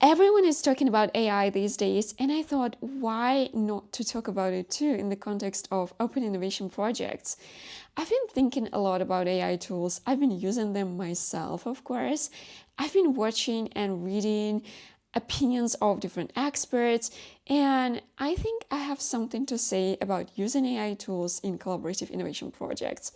Everyone is talking about AI these days, and I thought, why not to talk about it too in the context of open innovation projects? I've been thinking a lot about AI tools. I've been using them myself, of course. I've been watching and reading opinions of different experts, and I think I have something to say about using AI tools in collaborative innovation projects.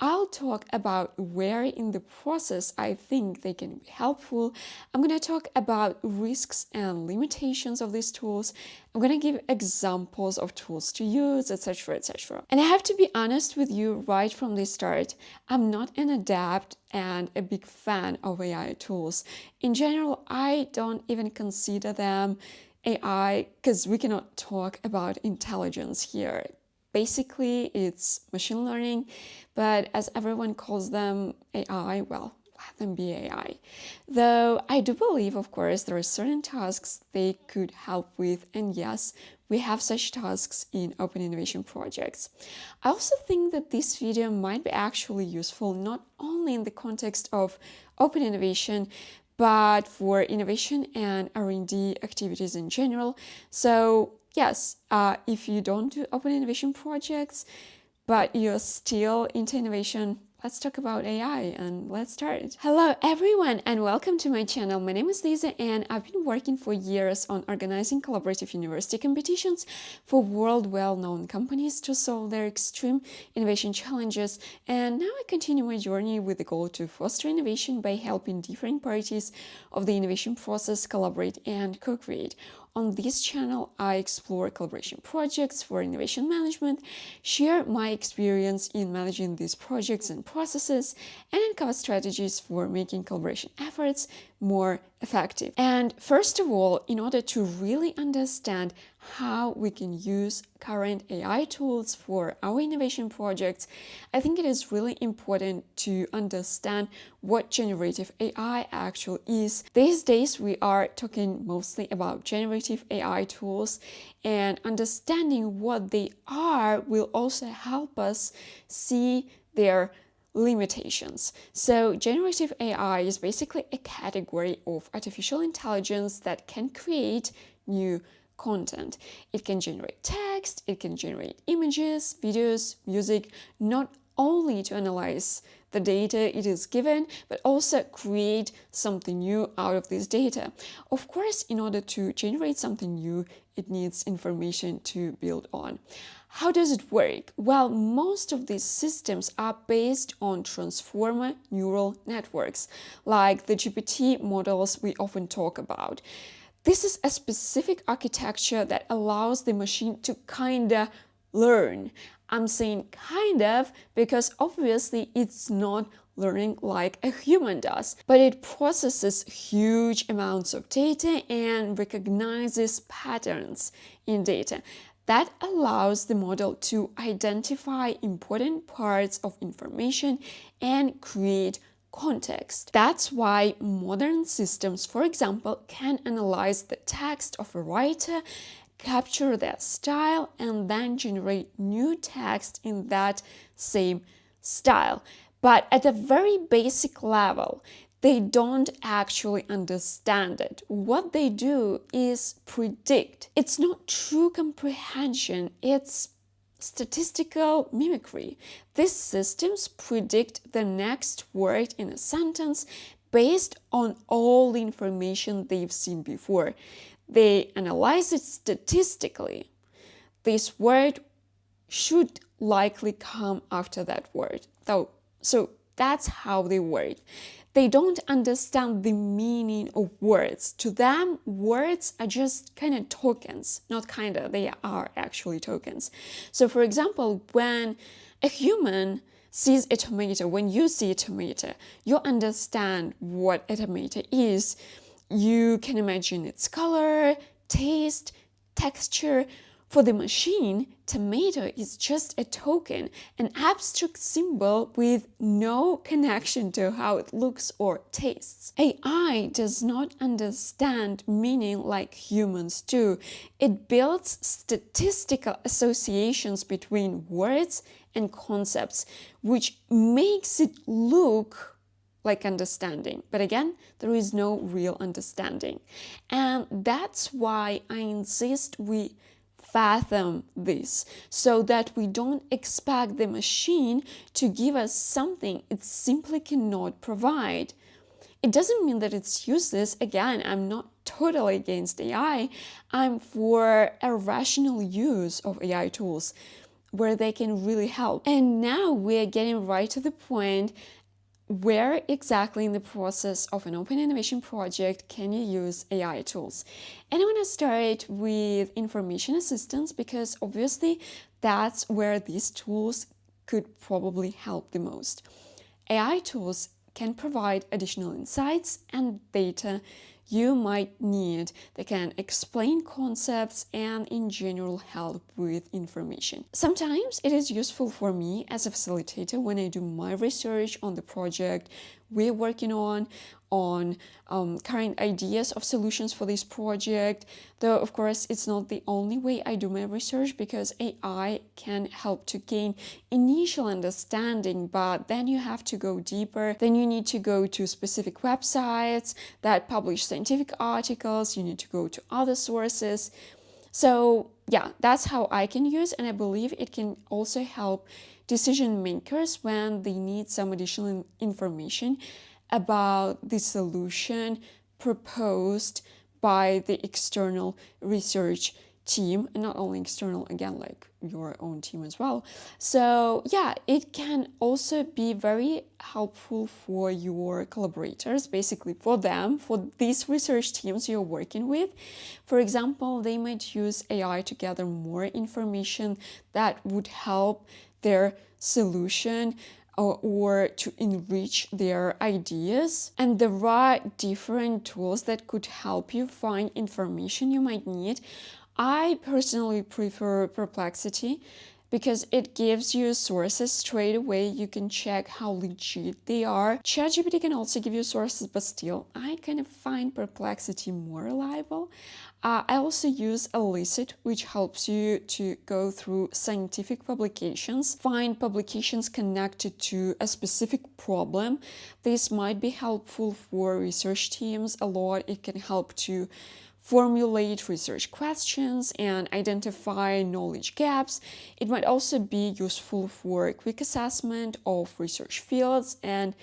I'll talk about where in the process I think they can be helpful. I'm going to talk about risks and limitations of these tools. I'm going to give examples of tools to use, etc., etc. And I have to be honest with you right from the start. I'm not an adept and a big fan of AI tools. In general, I don't even consider them AI because we cannot talk about intelligence here. Basically, it's machine learning, but as everyone calls them AI, well, let them be AI. Though I do believe, of course, there are certain tasks they could help with, and yes, we have such tasks in open innovation projects. I also think that this video might be actually useful not only in the context of open innovation, but for innovation and R&D activities in general. So yes, if you don't do open innovation projects, but you're still into innovation, let's talk about AI and let's start. Hello everyone and welcome to my channel. My name is Lisa and I've been working for years on organizing collaborative university competitions for world well-known companies to solve their extreme innovation challenges. And now I continue my journey with the goal to foster innovation by helping different parties of the innovation process collaborate and co-create. On this channel, I explore collaboration projects for innovation management, share my experience in managing these projects and processes, and uncover strategies for making collaboration efforts more effective. And first of all, in order to really understand how we can use current AI tools for our innovation projects, I think it is really important to understand what generative AI actually is. These days, we are talking mostly about generative AI tools, and understanding what they are will also help us see their limitations. So generative AI is basically a category of artificial intelligence that can create new content. It can generate text, it can generate images, videos, music, not only to analyze the data it is given, but also create something new out of this data. Of course, in order to generate something new, it needs information to build on. How does it work? Well, most of these systems are based on transformer neural networks, like the GPT models we often talk about. This is a specific architecture that allows the machine to kinda learn. I'm saying kind of because obviously it's not learning like a human does, but it processes huge amounts of data and recognizes patterns in data. That allows the model to identify important parts of information and create context. That's why modern systems, for example, can analyze the text of a writer, capture their style, and then generate new text in that same style. But at a very basic level, they don't actually understand it. What they do is predict. It's not true comprehension, it's statistical mimicry. These systems predict the next word in a sentence based on all the information they've seen before. They analyze it statistically. This word should likely come after that word. So that's how they work. They don't understand the meaning of words. To them, words are just kind of tokens. Not kind of, they are actually tokens. So for example, when a human sees a tomato, when you see a tomato, you understand what a tomato is. You can imagine its color, taste, texture. For the machine, tomato is just a token, an abstract symbol with no connection to how it looks or tastes. AI does not understand meaning like humans do. It builds statistical associations between words and concepts, which makes it look like understanding. But again, there is no real understanding. And that's why I insist we fathom this, so that we don't expect the machine to give us something it simply cannot provide. It doesn't mean that it's useless. Again, I'm not totally against AI. I'm for a rational use of AI tools where they can really help. And now we're getting right to the point: where exactly in the process of an open innovation project can you use AI tools? And I want to start with information assistance, because obviously that's where these tools could probably help the most. AI tools can provide additional insights and data you might need. They can explain concepts and in general help with information. Sometimes it is useful for me as a facilitator when I do my research on the project we're working on current ideas of solutions for this project. Though, of course, it's not the only way I do my research, because AI can help to gain initial understanding, but then you have to go deeper. Then you need to go to specific websites that publish scientific articles. You need to go to other sources. So yeah, that's how I can use, and I believe it can also help decision makers when they need some additional information about the solution proposed by the external research team, and not only external, again, like your own team as well. So yeah, it can also be very helpful for your collaborators, basically for them, for these research teams you're working with. For example, they might use AI to gather more information that would help their solution or to enrich their ideas. And there are different tools that could help you find information you might need. I personally prefer Perplexity because it gives you sources straight away. You can check how legit they are. ChatGPT can also give you sources, but still, I kind of find Perplexity more reliable. I also use Elicit, which helps you to go through scientific publications, find publications connected to a specific problem. This might be helpful for research teams a lot. It can help to formulate research questions and identify knowledge gaps. It might also be useful for quick assessment of research fields and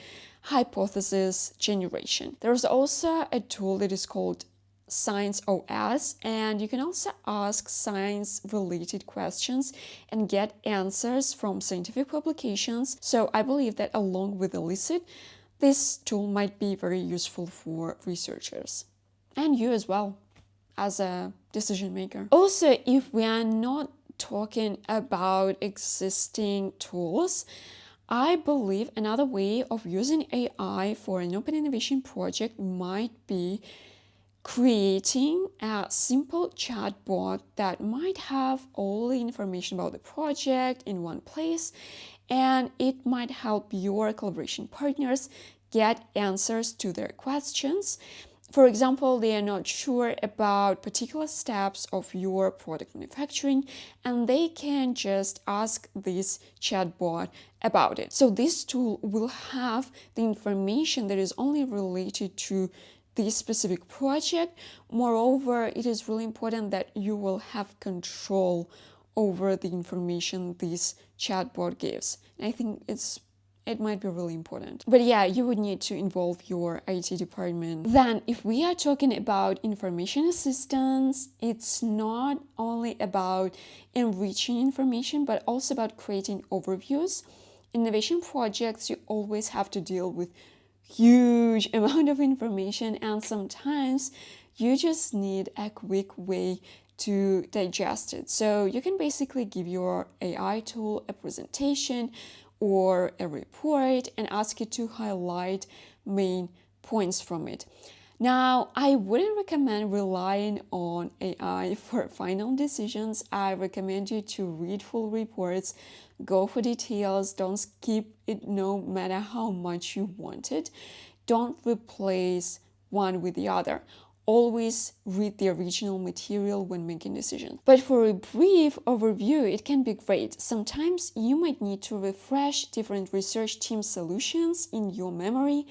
hypothesis generation. There's also a tool that is called ScienceOS, and you can also ask science-related questions and get answers from scientific publications. So I believe that along with Elicit, this tool might be very useful for researchers and you as well as a decision maker. Also, if we are not talking about existing tools, I believe another way of using AI for an open innovation project might be creating a simple chatbot that might have all the information about the project in one place, and it might help your collaboration partners get answers to their questions. For example, they are not sure about particular steps of your product manufacturing, and they can just ask this chatbot about it. So this tool will have the information that is only related to this specific project. Moreover, it is really important that you will have control over the information this chatbot gives. And I think it might be really important. But yeah, you would need to involve your IT department. Then, if we are talking about information assistance, it's not only about enriching information, but also about creating overviews. Innovation projects, you always have to deal with huge amount of information, and sometimes you just need a quick way to digest it. So you can basically give your AI tool a presentation or a report and ask it to highlight main points from it. Now, I wouldn't recommend relying on AI for final decisions. I recommend you to read full reports, go for details, don't skip it no matter how much you want it. Don't replace one with the other. always read the original material when making decisions. But for a brief overview, it can be great. Sometimes you might need to refresh different research team solutions in your memory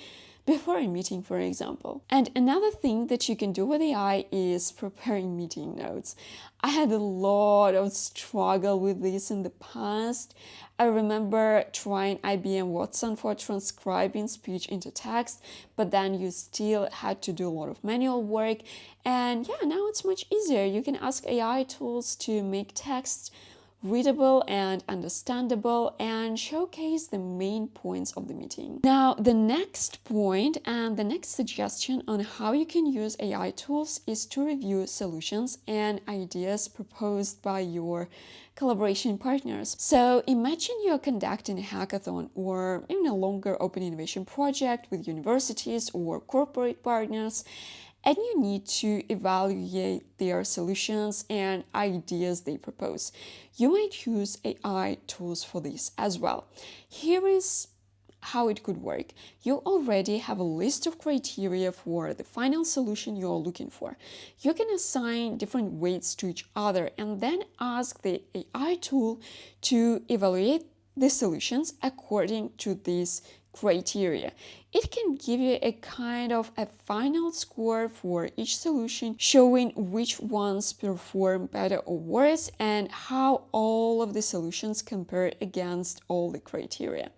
before a meeting, for example. And another thing that you can do with AI is preparing meeting notes. I had a lot of struggle with this in the past. I remember trying IBM Watson for transcribing speech into text, but then you still had to do a lot of manual work. And yeah, now it's much easier. You can ask AI tools to make text readable and understandable and showcase the main points of the meeting. Now, the next point and the next suggestion on how you can use AI tools is to review solutions and ideas proposed by your collaboration partners. So imagine you're conducting a hackathon or even a longer open innovation project with universities or corporate partners, and you need to evaluate their solutions and ideas they propose. You might use AI tools for this as well. Here is how it could work. You already have a list of criteria for the final solution you're looking for. You can assign different weights to each other and then ask the AI tool to evaluate the solutions according to these criteria. It can give you a kind of a final score for each solution, showing which ones perform better or worse and how all of the solutions compare against all the criteria.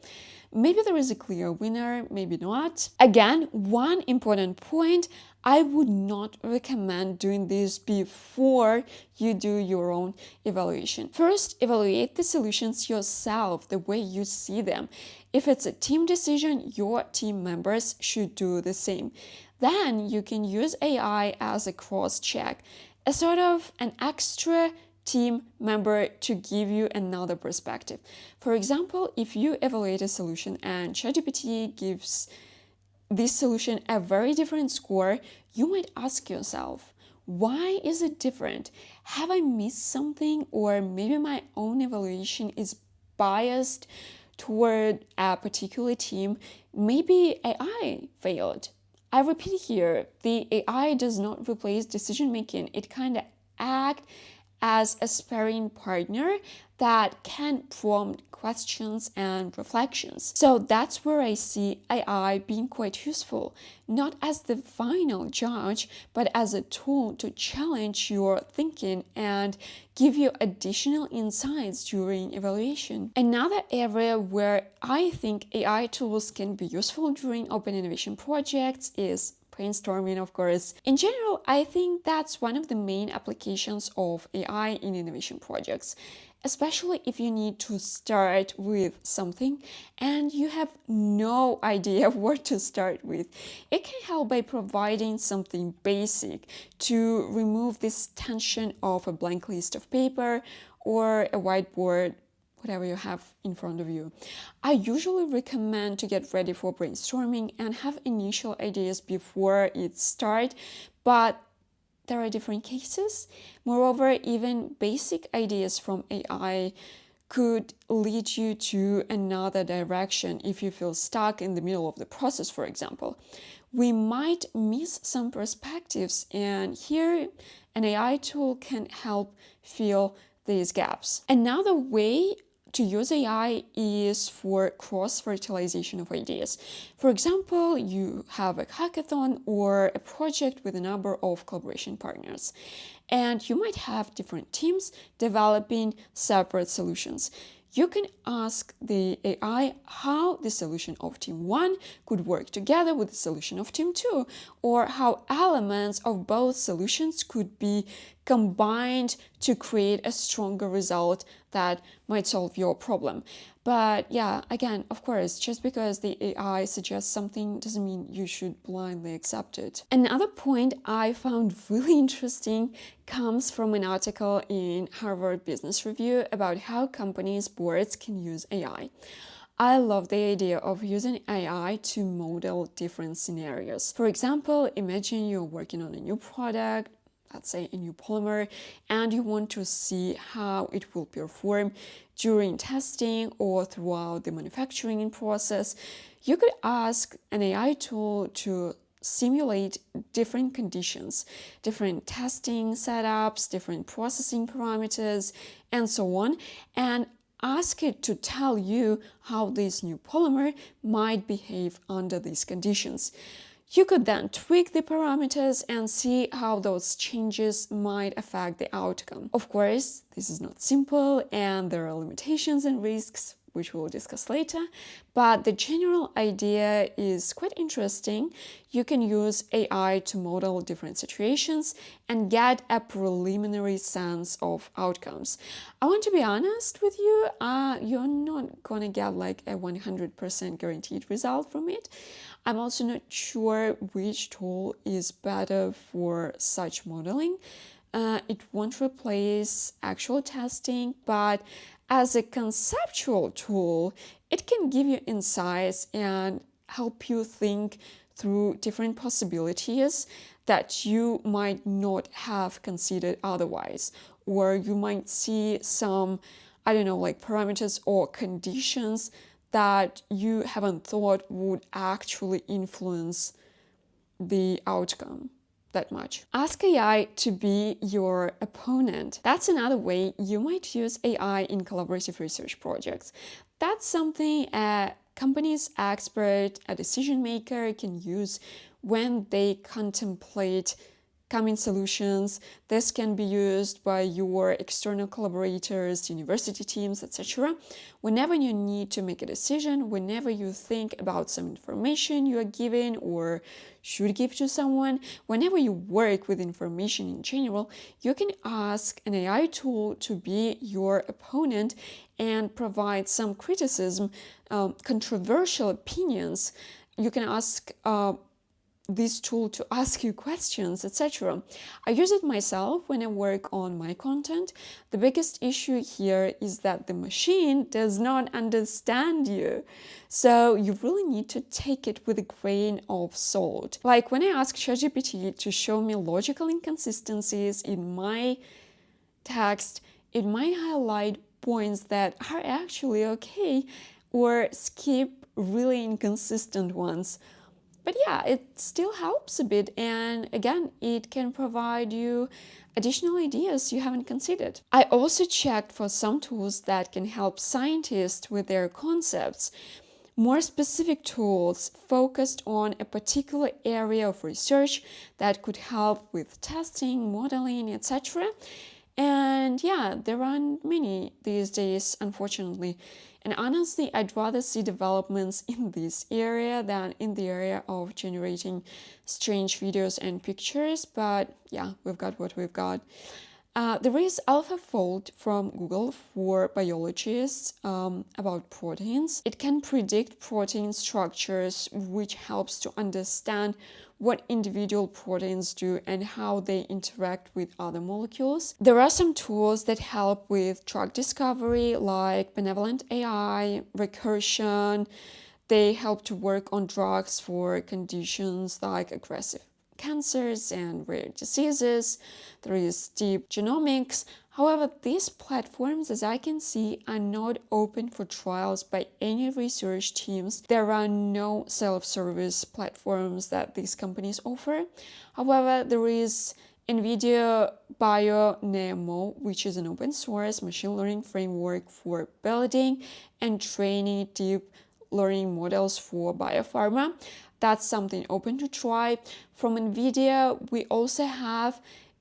Maybe there is a clear winner, maybe not. Again, one important point, I would not recommend doing this before you do your own evaluation. First, evaluate the solutions yourself, the way you see them. If it's a team decision, your team members should do the same. Then you can use AI as a cross-check, a sort of an extra team member to give you another perspective. For example, if you evaluate a solution and ChatGPT gives this solution a very different score, you might ask yourself, why is it different? Have I missed something? Or maybe my own evaluation is biased toward a particular team. Maybe AI failed. I repeat here, the AI does not replace decision making. It kind of acts as a sparring partner that can prompt questions and reflections. So that's where I see AI being quite useful, not as the final judge, but as a tool to challenge your thinking and give you additional insights during evaluation. Another area where I think AI tools can be useful during open innovation projects is brainstorming, of course. In general, I think that's one of the main applications of AI in innovation projects, especially if you need to start with something and you have no idea where to start with. It can help by providing something basic to remove this tension of a blank list of paper or a whiteboard, whatever you have in front of you. I usually recommend to get ready for brainstorming and have initial ideas before it starts, but there are different cases. Moreover, even basic ideas from AI could lead you to another direction if you feel stuck in the middle of the process, for example. We might miss some perspectives, and here an AI tool can help fill these gaps. Another way to use AI is for cross-fertilization of ideas. For example, you have a hackathon or a project with a number of collaboration partners, and you might have different teams developing separate solutions. You can ask the AI how the solution of team 1 could work together with the solution of team 2, or how elements of both solutions could be combined to create a stronger result that might solve your problem. But yeah, again, of course, just because the AI suggests something doesn't mean you should blindly accept it. Another point I found really interesting comes from an article in Harvard Business Review about how companies' boards can use AI. I love the idea of using AI to model different scenarios. For example, imagine you're working on a new product, let's say a new polymer, and you want to see how it will perform during testing or throughout the manufacturing process. You could ask an AI tool to simulate different conditions, different testing setups, different processing parameters, and so on, and ask it to tell you how this new polymer might behave under these conditions. You could then tweak the parameters and see how those changes might affect the outcome. Of course, this is not simple and there are limitations and risks, which we'll discuss later, but the general idea is quite interesting. You can use AI to model different situations and get a preliminary sense of outcomes. I want to be honest with you, you're not gonna get like a 100% guaranteed result from it. I'm also not sure which tool is better for such modeling. It won't replace actual testing, but as a conceptual tool, it can give you insights and help you think through different possibilities that you might not have considered otherwise. Or you might see some, I don't know, like parameters or conditions that you haven't thought would actually influence the outcome that much. Ask AI to be your opponent. That's another way you might use AI in collaborative research projects. That's something a company's expert, a decision maker can use when they contemplate coming solutions. This can be used by your external collaborators, university teams, etc. Whenever you need to make a decision, whenever you think about some information you are giving or should give to someone, whenever you work with information in general, you can ask an AI tool to be your opponent and provide some criticism, controversial opinions. You can ask this tool to ask you questions, etc. I use it myself when I work on my content. The biggest issue here is that the machine does not understand you. So you really need to take it with a grain of salt. Like when I ask ChatGPT to show me logical inconsistencies in my text, it might highlight points that are actually okay or skip really inconsistent ones. But yeah, it still helps a bit, and again, it can provide you additional ideas you haven't considered. I also checked for some tools that can help scientists with their concepts, more specific tools focused on a particular area of research that could help with testing, modeling, etc. And yeah, there aren't many these days, unfortunately. And honestly, I'd rather see developments in this area than in the area of generating strange videos and pictures. But yeah, we've got what we've got. There is AlphaFold from Google for biologists about proteins. It can predict protein structures, which helps to understand what individual proteins do and how they interact with other molecules. There are some tools that help with drug discovery, like Benevolent AI, Recursion. They help to work on drugs for conditions like aggressive cancers and rare diseases. There is Deep Genomics. However, these platforms, as I can see, are not open for trials by any research teams. There are no self-service platforms that these companies offer. However, there is NVIDIA BioNeMo, which is an open source machine learning framework for building and training deep learning models for biopharma. That's something open to try. From NVIDIA, we also have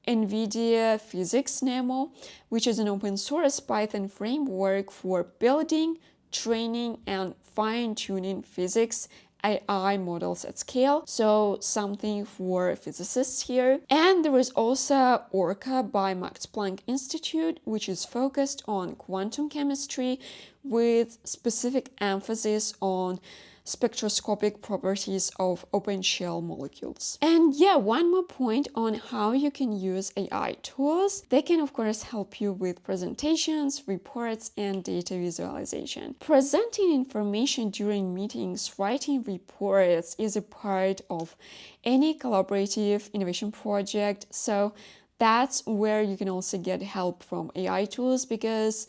NVIDIA Physics Nemo, which is an open source Python framework for building, training, and fine-tuning physics AI models at scale. So something for physicists here. And there is also Orca by Max Planck Institute, which is focused on quantum chemistry with specific emphasis on spectroscopic properties of open shell molecules. And yeah, one more point on how you can use AI tools. They can of course help you with presentations, reports, and data visualization. Presenting information during meetings, writing reports is a part of any collaborative innovation project. So that's where you can also get help from AI tools, because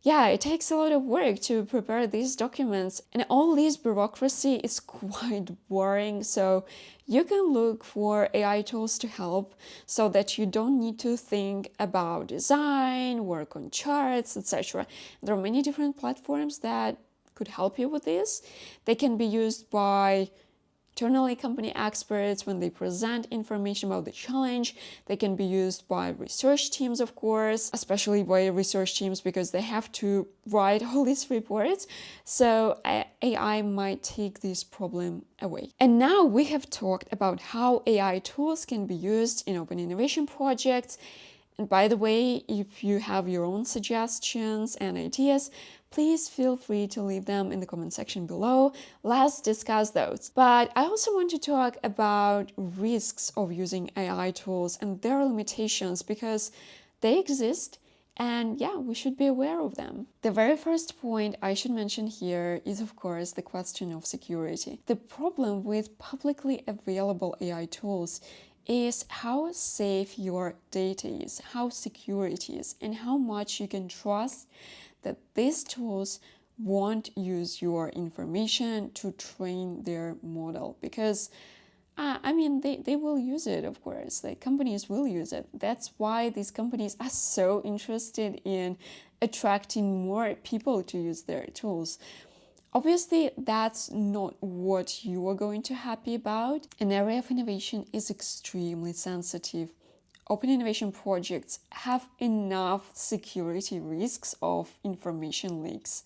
Yeah, it takes a lot of work to prepare these documents, and all this bureaucracy is quite boring. So you can look for AI tools to help so that you don't need to think about design, work on charts, etc. There are many different platforms that could help you with this. They can be used by internally company experts when they present information about the challenge. They can be used by research teams, of course, especially by research teams because they have to write all these reports. So AI might take this problem away. And now we have talked about how AI tools can be used in open innovation projects. And by the way, if you have your own suggestions and ideas, please feel free to leave them in the comment section below. Let's discuss those. But I also want to talk about risks of using AI tools and their limitations because they exist and yeah, we should be aware of them. The very first point I should mention here is, of course, the question of security. The problem with publicly available AI tools is how safe your data is, how secure it is, and how much you can trust that these tools won't use your information to train their model. Because they will use it, of course. Like, companies will use it. That's why these companies are so interested in attracting more people to use their tools. Obviously, that's not what you are going to be happy about. An area of innovation is extremely sensitive. Open innovation projects have enough security risks of information leaks.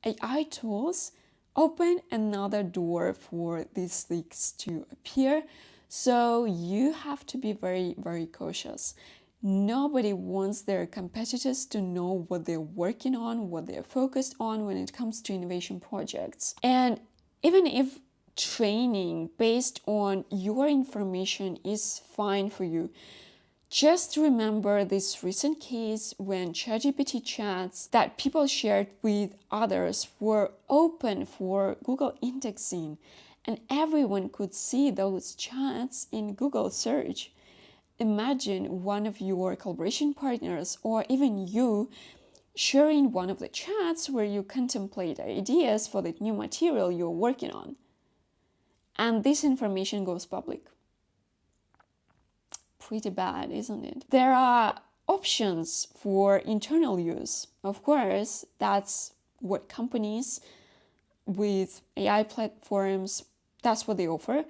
AI tools open another door for these leaks to appear, so you have to be very, very cautious. Nobody wants their competitors to know what they're working on, what they're focused on when it comes to innovation projects. And even if training based on your information is fine for you, just remember this recent case when ChatGPT chats that people shared with others were open for Google indexing, and everyone could see those chats in Google search. Imagine one of your collaboration partners or even you sharing one of the chats where you contemplate ideas for the new material you're working on. And this information goes public. Pretty bad, isn't it? There are options for internal use. Of course, that's what companies with AI platforms, that's what they offer.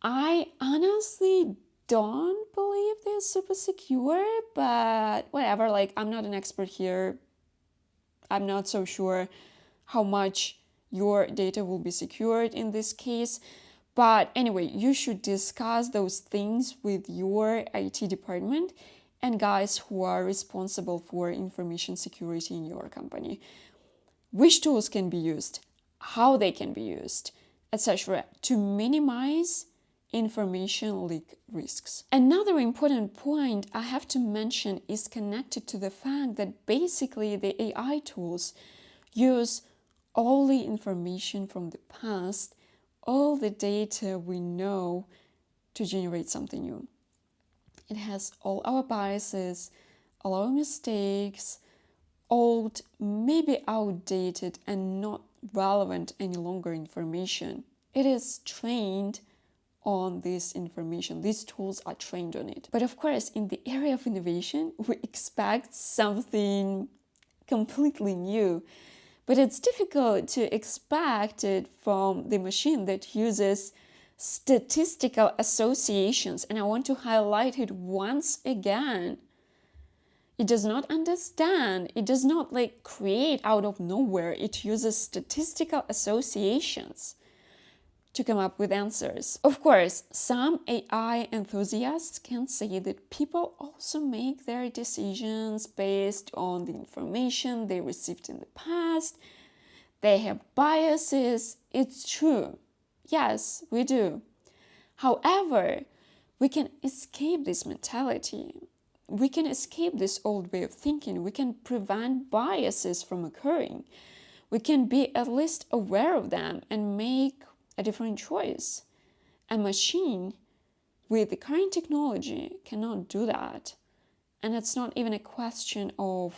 I honestly don't believe they're super secure, but whatever, like, I'm not an expert here. I'm not so sure how much your data will be secured in this case. But anyway, you should discuss those things with your IT department and guys who are responsible for information security in your company. Which tools can be used, how they can be used, etc., to minimize information leak risks. Another important point I have to mention is connected to the fact that basically the AI tools use all the information from the past, all the data we know, to generate something new. It has all our biases, all our mistakes, old, maybe outdated and not relevant any longer information. It is trained on this information. These tools are trained on it. But of course, in the area of innovation, we expect something completely new. But it's difficult to expect it from the machine that uses statistical associations. And I want to highlight it once again. It does not understand. It does not create out of nowhere. It uses statistical associations to come up with answers. Of course, some AI enthusiasts can say that people also make their decisions based on the information they received in the past. They have biases. It's true. Yes, we do. However, we can escape this mentality. We can escape this old way of thinking. We can prevent biases from occurring. We can be at least aware of them and make a different choice. A machine with the current technology cannot do that. And it's not even a question of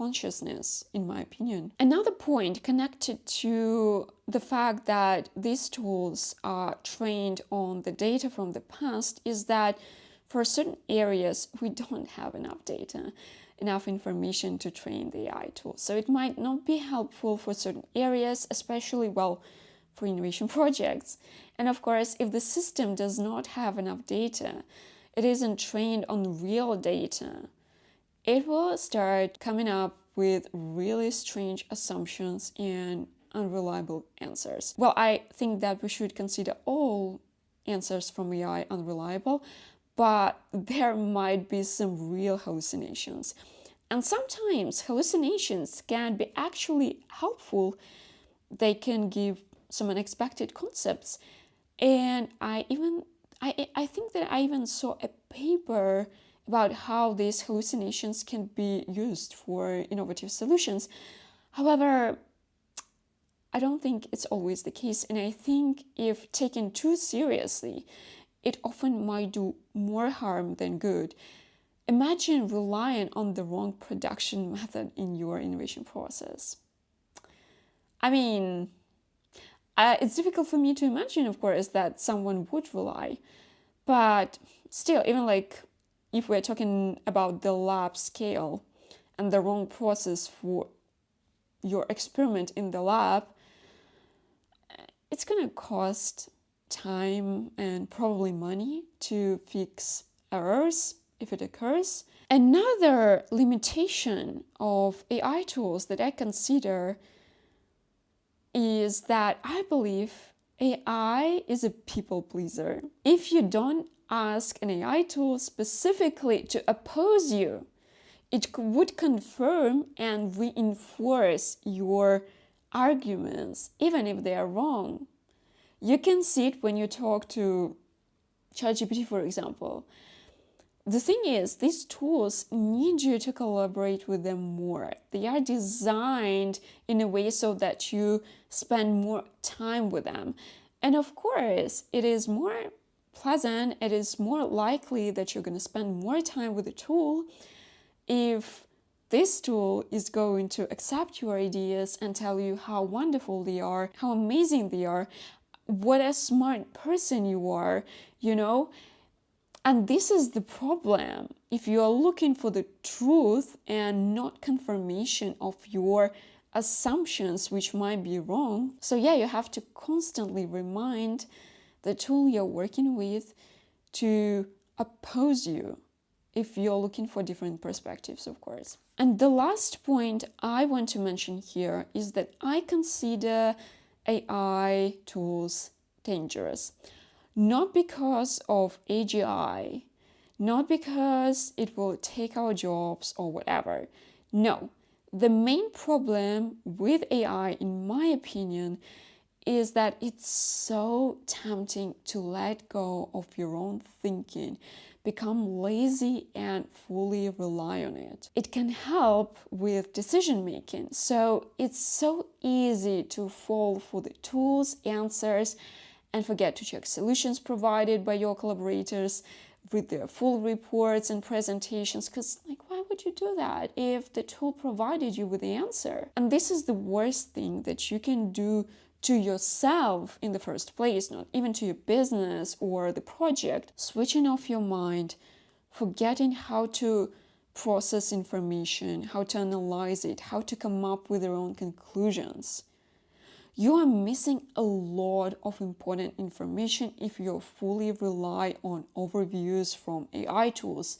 consciousness, in my opinion. Another point connected to the fact that these tools are trained on the data from the past is that for certain areas, we don't have enough data, enough information to train the AI tool. So it might not be helpful for certain areas, especially, for innovation projects. And of course, if the system does not have enough data, it isn't trained on real data, it will start coming up with really strange assumptions and unreliable answers. Well, I think that we should consider all answers from AI unreliable, but there might be some real hallucinations. And sometimes hallucinations can be actually helpful. They can give some unexpected concepts. And I think that I even saw a paper about how these hallucinations can be used for innovative solutions. However, I don't think it's always the case. And I think if taken too seriously, it often might do more harm than good. Imagine relying on the wrong production method in your innovation process. I mean, it's difficult for me to imagine, of course, that someone would rely. But still, even if we're talking about the lab scale and the wrong process for your experiment in the lab, it's going to cost time and probably money to fix errors if it occurs. Another limitation of AI tools that I consider is that I believe AI is a people pleaser. If you don't ask an AI tool specifically to oppose you, it would confirm and reinforce your arguments, even if they are wrong. You can see it when you talk to ChatGPT, for example. The thing is, these tools need you to collaborate with them more. They are designed in a way so that you spend more time with them. And of course, it is more pleasant, it is more likely that you're going to spend more time with the tool if this tool is going to accept your ideas and tell you how wonderful they are, how amazing they are, what a smart person you are, And this is the problem. If you are looking for the truth and not confirmation of your assumptions, which might be wrong. So you have to constantly remind the tool you're working with to oppose you if you're looking for different perspectives, of course. And the last point I want to mention here is that I consider AI tools dangerous. Not because of AGI, not because it will take our jobs or whatever. No, the main problem with AI, in my opinion, is that it's so tempting to let go of your own thinking, become lazy and fully rely on it. It can help with decision making. So it's so easy to fall for the tools, answers, and forget to check solutions provided by your collaborators, read their full reports and presentations, because why would you do that if the tool provided you with the answer? And this is the worst thing that you can do to yourself in the first place, not even to your business or the project. Switching off your mind, forgetting how to process information, how to analyze it, how to come up with your own conclusions. You are missing a lot of important information if you fully rely on overviews from AI tools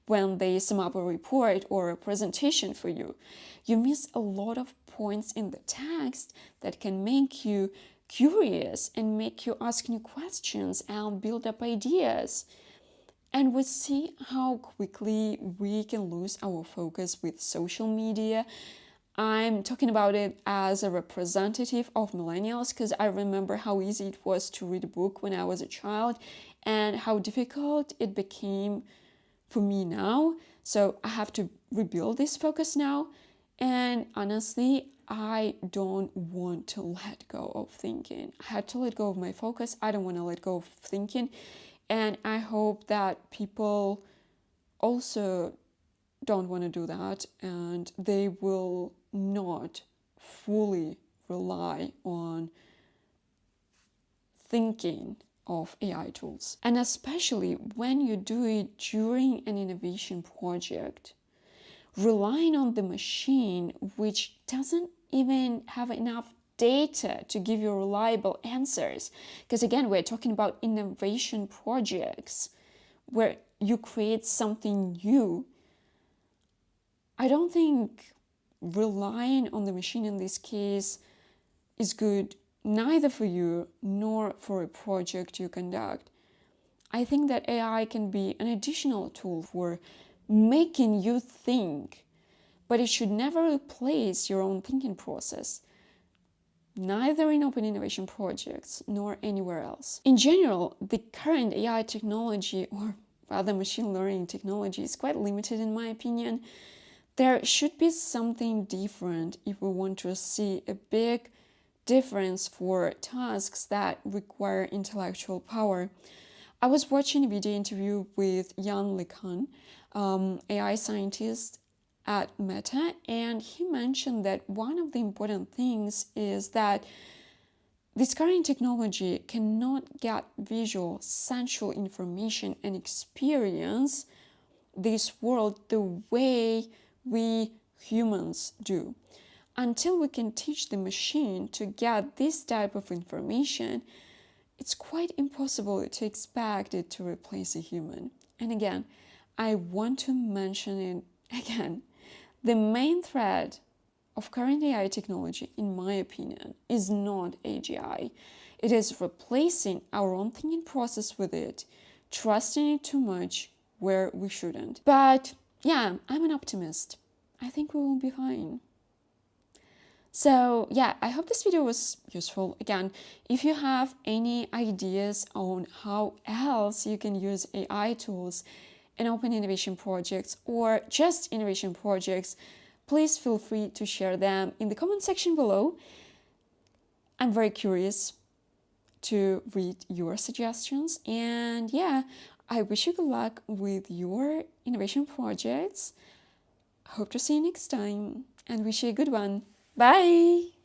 when they sum up a report or a presentation for you. You miss a lot of points in the text that can make you curious and make you ask new questions and build up ideas. And we see how quickly we can lose our focus with social media. I'm talking about it as a representative of millennials because I remember how easy it was to read a book when I was a child and how difficult it became for me now. So I have to rebuild this focus now. And honestly, I don't want to let go of thinking. I had to let go of my focus. I don't want to let go of thinking. And I hope that people also don't want to do that, and they will not fully rely on thinking of AI tools. And especially when you do it during an innovation project, relying on the machine, which doesn't even have enough data to give you reliable answers. Because again, we're talking about innovation projects where you create something new. I don't think relying on the machine in this case is good, neither for you nor for a project you conduct. I think that AI can be an additional tool for making you think, but it should never replace your own thinking process, neither in open innovation projects nor anywhere else. In general, the current AI technology, or rather machine learning technology, is quite limited in my opinion. There should be something different if we want to see a big difference for tasks that require intellectual power. I was watching a video interview with Jan LeCun, AI scientist at Meta, and he mentioned that one of the important things is that this current technology cannot get visual, sensual information and experience this world the way we humans do. Until we can teach the machine to get this type of information, it's quite impossible to expect it to replace a human. And again, I want to mention it again. The main threat of current AI technology, in my opinion, is not AGI. It is replacing our own thinking process with it, trusting it too much where we shouldn't. But yeah, I'm an optimist. I think we will be fine. So yeah, I hope this video was useful. Again, if you have any ideas on how else you can use AI tools in open innovation projects or just innovation projects, please feel free to share them in the comment section below. I'm very curious to read your suggestions, and yeah, I wish you good luck with your innovation projects. Hope to see you next time and wish you a good one. Bye!